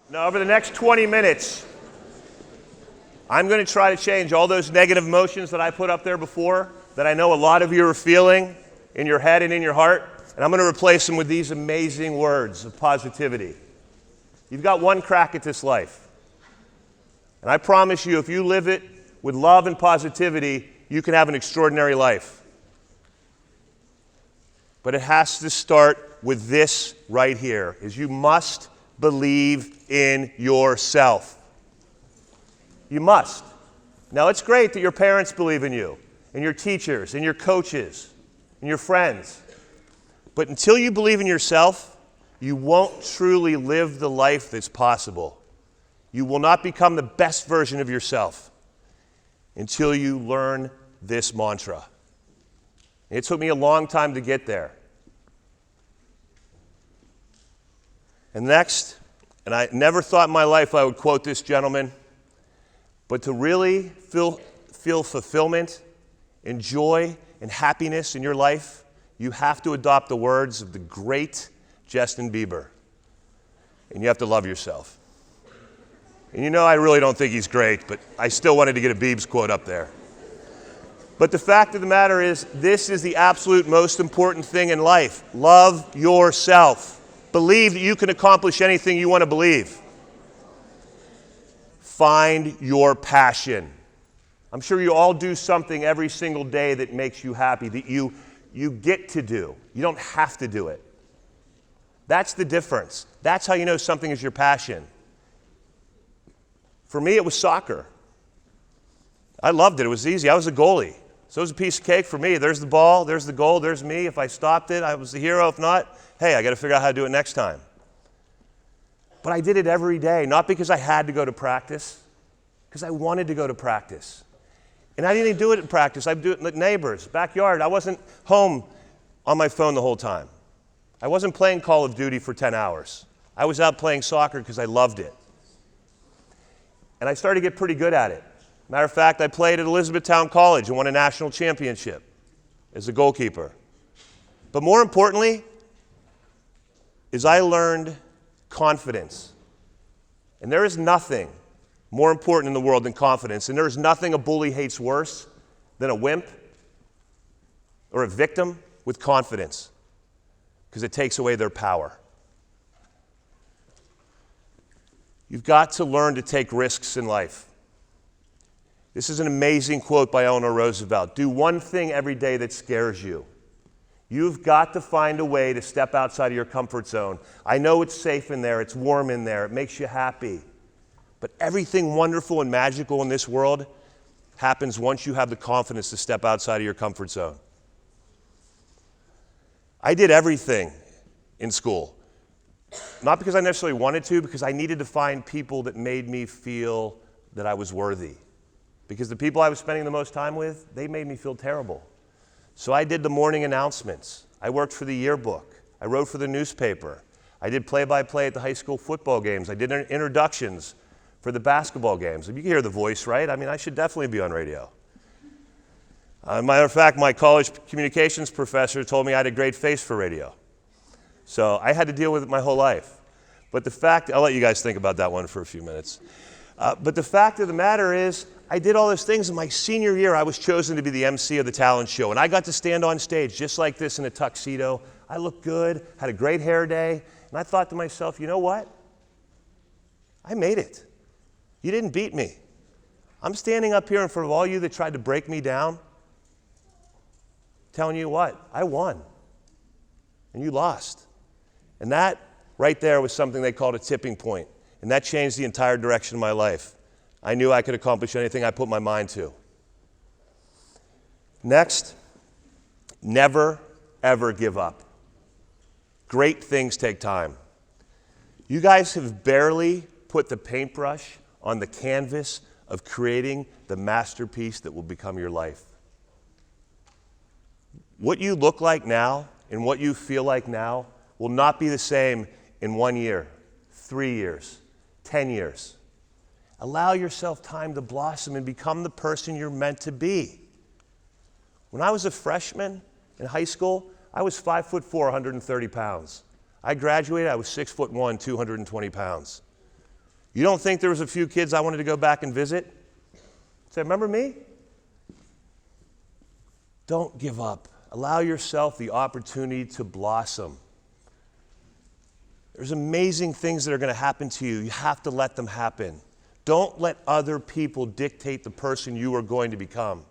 Now, over the next 20 minutes, I'm going to try to change all those negative emotions that I put up there before, that I know a lot of you are feeling in your head and in your heart, and I'm going to replace them with these amazing words of positivity. You've got one crack at this life. And I promise you, if you live it with love and positivity, you can have an extraordinary life. But it has to start with this right here, is you must believe in yourself. You must. Now, it's great that your parents believe in you, and your teachers, and your coaches, and your friends. But until you believe in yourself, you won't truly live the life that's possible. You will not become the best version of yourself until you learn this mantra. It took me a long time to get there. And next, and I never thought in my life I would quote this gentleman, but to really feel fulfillment and joy and happiness in your life, you have to adopt the words of the great Justin Bieber. And you have to love yourself. And you know I really don't think he's great, but I still wanted to get a Biebs quote up there. But the fact of the matter is, this is the absolute most important thing in life. Love yourself. Believe that you can accomplish anything you want to believe. Find your passion. I'm sure you all do something every single day that makes you happy, that you get to do. You don't have to do it. That's the difference. That's how you know something is your passion. For me, it was soccer. I loved it. It was easy. I was a goalie. So it was a piece of cake for me. There's the ball, there's the goal, there's me. If I stopped it, I was the hero. If not, hey, I got to figure out how to do it next time. But I did it every day, not because I had to go to practice, because I wanted to go to practice. And I didn't even do it in practice. I'd do it with neighbors, backyard. I wasn't home on my phone the whole time. I wasn't playing Call of Duty for 10 hours. I was out playing soccer because I loved it. And I started to get pretty good at it. Matter of fact, I played at Elizabethtown College and won a national championship as a goalkeeper. But more importantly, is I learned confidence. And there is nothing more important in the world than confidence. And there is nothing a bully hates worse than a wimp or a victim with confidence, because it takes away their power. You've got to learn to take risks in life. This is an amazing quote by Eleanor Roosevelt. Do one thing every day that scares you. You've got to find a way to step outside of your comfort zone. I know it's safe in there, it's warm in there, it makes you happy. But everything wonderful and magical in this world happens once you have the confidence to step outside of your comfort zone. I did everything in school. Not because I necessarily wanted to, because I needed to find people that made me feel that I was worthy. Because the people I was spending the most time with, they made me feel terrible. So I did the morning announcements. I worked for the yearbook. I wrote for the newspaper. I did play-by-play at the high school football games. I did introductions for the basketball games. You can hear the voice, right? I mean, I should definitely be on radio. Matter of fact, my college communications professor told me I had a great face for radio. So I had to deal with it my whole life. But the fact, I'll let you guys think about that one for a few minutes. But the fact of the matter is, I did all those things. In my senior year, I was chosen to be the MC of the talent show. And I got to stand on stage just like this in a tuxedo. I looked good, had a great hair day. And I thought to myself, you know what? I made it. You didn't beat me. I'm standing up here in front of all you that tried to break me down, telling you what? I won. And you lost. And that right there was something they called a tipping point. And that changed the entire direction of my life. I knew I could accomplish anything I put my mind to. Next, never, ever give up. Great things take time. You guys have barely put the paintbrush on the canvas of creating the masterpiece that will become your life. What you look like now and what you feel like now will not be the same in 1 year, 3 years, 10 years. Allow yourself time to blossom and become the person you're meant to be. When I was a freshman in high school, I was 5'4", 130 pounds. I graduated, I was 6'1", 220 pounds. You don't think there was a few kids I wanted to go back and visit? Say, remember me? Don't give up. Allow yourself the opportunity to blossom. There's amazing things that are going to happen to you. You have to let them happen. Don't let other people dictate the person you are going to become.